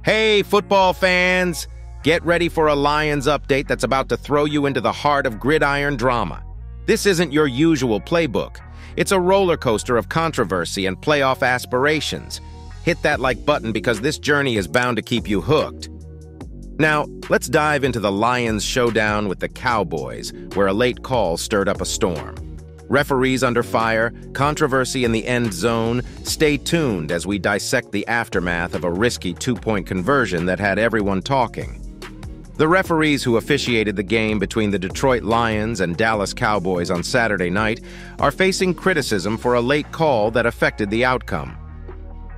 Hey, football fans! Get ready for a Lions update that's about to throw you into the heart of gridiron drama. This isn't your usual playbook. It's a roller coaster of controversy and playoff aspirations. Hit that like button because this journey is bound to keep you hooked. Now, let's dive into the Lions showdown with the Cowboys, where a late call stirred up a storm. Referees under fire, controversy in the end zone. Stay tuned as we dissect the aftermath of a risky two-point conversion that had everyone talking. The referees who officiated the game between the Detroit Lions and Dallas Cowboys on Saturday night are facing criticism for a late call that affected the outcome.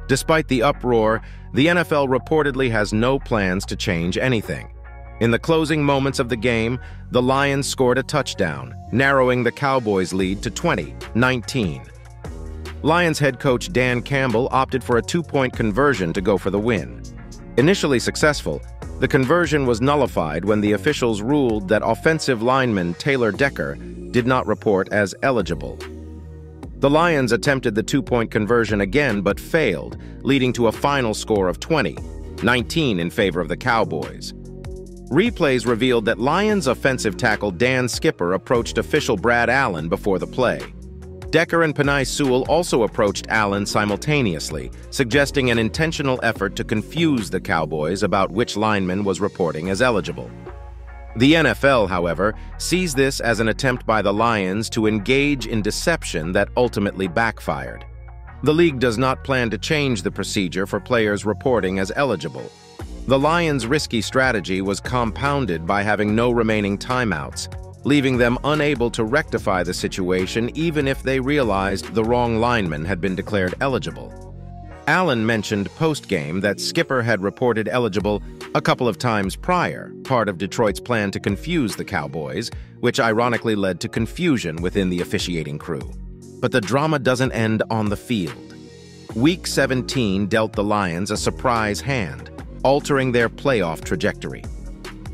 Despite the uproar, the NFL reportedly has no plans to change anything. In the closing moments of the game, the Lions scored a touchdown, narrowing the Cowboys' lead to 20-19. Lions head coach Dan Campbell opted for a two-point conversion to go for the win. Initially successful, the conversion was nullified when the officials ruled that offensive lineman Taylor Decker did not report as eligible. The Lions attempted the two-point conversion again but failed, leading to a final score of 20-19 in favor of the Cowboys. Replays revealed that Lions offensive tackle Dan Skipper approached official Brad Allen before the play. Decker and Penei Sewell also approached Allen simultaneously, suggesting an intentional effort to confuse the Cowboys about which lineman was reporting as eligible. The NFL, however, sees this as an attempt by the Lions to engage in deception that ultimately backfired. The league does not plan to change the procedure for players reporting as eligible. The Lions' risky strategy was compounded by having no remaining timeouts, leaving them unable to rectify the situation even if they realized the wrong lineman had been declared eligible. Allen mentioned post-game that Skipper had reported eligible a couple of times prior, part of Detroit's plan to confuse the Cowboys, which ironically led to confusion within the officiating crew. But the drama doesn't end on the field. Week 17 dealt the Lions a surprise hand, altering their playoff trajectory.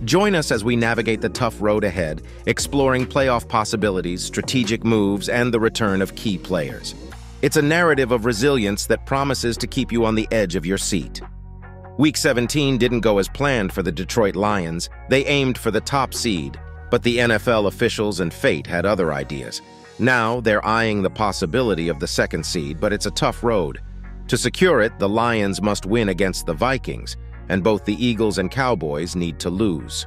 Join us as we navigate the tough road ahead, exploring playoff possibilities, strategic moves, and the return of key players. It's a narrative of resilience that promises to keep you on the edge of your seat. Week 17 didn't go as planned for the Detroit Lions. They aimed for the top seed, but the NFL officials and fate had other ideas. Now they're eyeing the possibility of the second seed, but it's a tough road. To secure it, the Lions must win against the Vikings, and both the Eagles and Cowboys need to lose.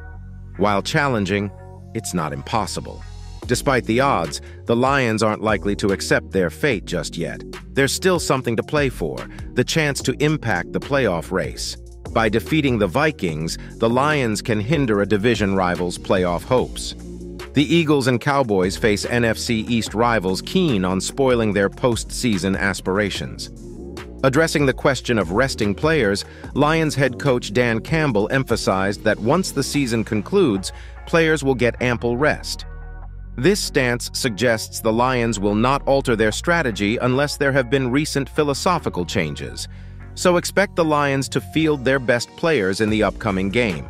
While challenging, it's not impossible. Despite the odds, the Lions aren't likely to accept their fate just yet. There's still something to play for, the chance to impact the playoff race. By defeating the Vikings, the Lions can hinder a division rival's playoff hopes. The Eagles and Cowboys face NFC East rivals keen on spoiling their postseason aspirations. Addressing the question of resting players, Lions head coach Dan Campbell emphasized that once the season concludes, players will get ample rest. This stance suggests the Lions will not alter their strategy unless there have been recent philosophical changes. So expect the Lions to field their best players in the upcoming game.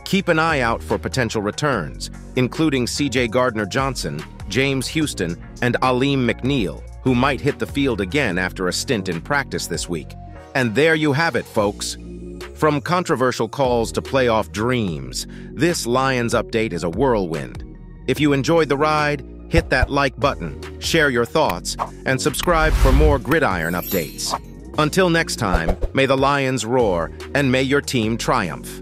Keep an eye out for potential returns, including C.J. Gardner-Johnson, James Houston, and Alim McNeill, who might hit the field again after a stint in practice this week. And there you have it, folks. From controversial calls to playoff dreams, this Lions update is a whirlwind. If you enjoyed the ride, hit that like button, share your thoughts, and subscribe for more gridiron updates. Until next time, may the Lions roar and may your team triumph.